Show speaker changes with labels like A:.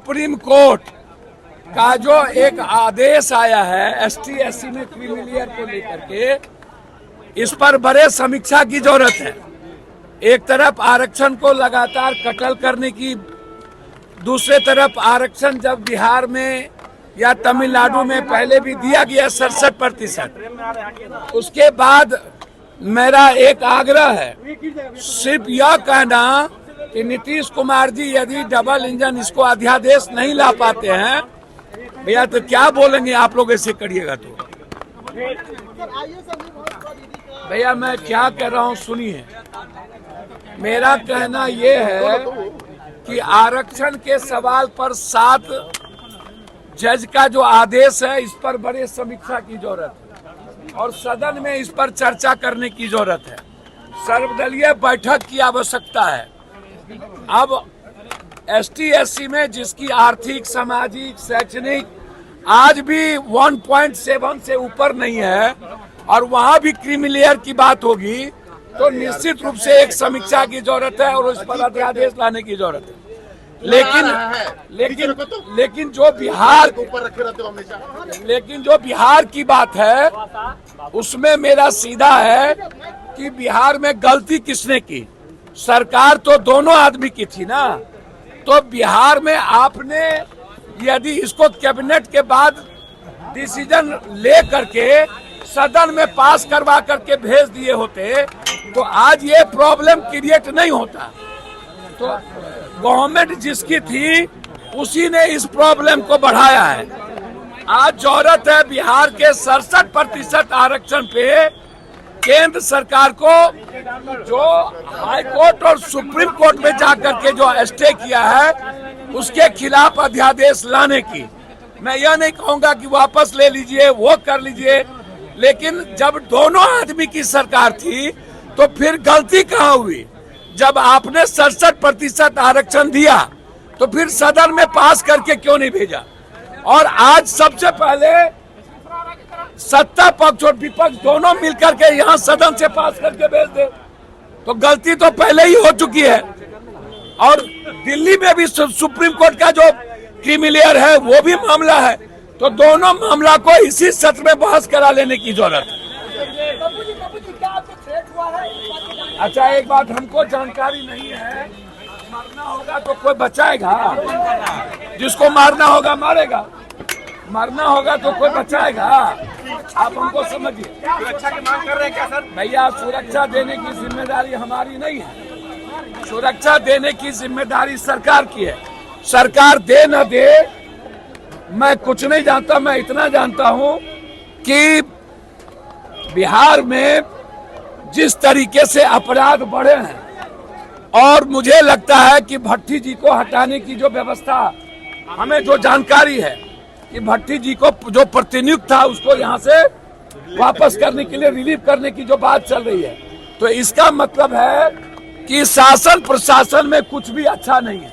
A: Supreme court का जो एक आदेश आया है एसटी एससी में क्रीमिलियर को लेकर के, इस पर बड़े समीक्षा की जरूरत है। एक तरफ आरक्षण को लगातार कटल करने की, दूसरे तरफ आरक्षण जब बिहार में या तमिलनाडु में पहले भी दिया गया 67%, उसके बाद मेरा एक आग्रह है, सिर्फ यह कहना कि नीतीश कुमार जी यदि डबल इंजन इसको अध्यादेश नहीं ला पाते हैं भैया तो क्या बोलेंगे आप लोग ऐसे करिएगा तो। भैया मैं क्या कह रहा हूँ सुनिए, मेरा कहना यह है कि आरक्षण के सवाल पर 7 जज का जो आदेश है इस पर बड़े समीक्षा की जरूरत है और सदन में इस पर चर्चा करने की जरूरत है। सर्वदलीय बैठक की आवश्यकता है। अब एसटी एससी में जिसकी आर्थिक, सामाजिक, शैक्षणिक आज भी 1.7 से ऊपर नहीं है और वहां भी क्रीमिलेयर की बात होगी तो निश्चित रूप से एक समीक्षा की जरूरत है और उस पर अध्यादेश लाने की जरूरत है। लेकिन जो बिहार की बात है उसमें मेरा सीधा है कि बिहार में गलती किसने की? सरकार तो दोनों आदमी की थी ना। तो बिहार में आपने यदि इसको कैबिनेट के बाद डिसीजन ले करके सदन में पास करवा करके भेज दिए होते तो आज ये प्रॉब्लम क्रिएट नहीं होता। तो गवर्नमेंट जिसकी थी उसी ने इस प्रॉब्लम को बढ़ाया है। आज जरूरत है बिहार के 67% आरक्षण पे केंद्र सरकार को जो हाई कोर्ट और सुप्रीम कोर्ट में जाकर के जो स्टे किया है उसके खिलाफ अध्यादेश लाने की। मैं यह नहीं कहूंगा कि वापस ले लीजिए, वो कर लीजिए, लेकिन जब दोनों आदमी की सरकार थी तो फिर गलती कहाँ हुई? जब आपने 67% आरक्षण दिया तो फिर सदन में पास करके क्यों नहीं भेजा? और आज सबसे पहले सत्ता पक्ष और विपक्ष दोनों मिलकर के यहाँ सदन से पास करके भेज दे तो गलती तो पहले ही हो चुकी है। और दिल्ली में भी सुप्रीम कोर्ट का जो क्रीमिलेयर है वो भी मामला है, तो दोनों मामला को इसी सत्र में बहस करा लेने की जरूरत है। अच्छा एक बात हमको जानकारी नहीं है, मरना होगा तो कोई बचाएगा? जिसको मारना होगा मारेगा, मरना होगा तो कोई बचाएगा? आप हमको समझिए।
B: सुरक्षा की मांग कर रहे हैं क्या सर?
A: भैया सुरक्षा देने की जिम्मेदारी हमारी नहीं है, सुरक्षा देने की जिम्मेदारी सरकार की है। सरकार दे न दे मैं कुछ नहीं जानता, मैं इतना जानता हूं कि बिहार में जिस तरीके से अपराध बढ़े हैं और मुझे लगता है कि भट्टी जी को हटाने की जो व्यवस्था, हमें जो जानकारी है कि भट्टी जी को जो प्रतिनियुक्त था उसको यहाँ से वापस करने के लिए, रिलीव करने की जो बात चल रही है, तो इसका मतलब है कि शासन प्रशासन में कुछ भी अच्छा नहीं है।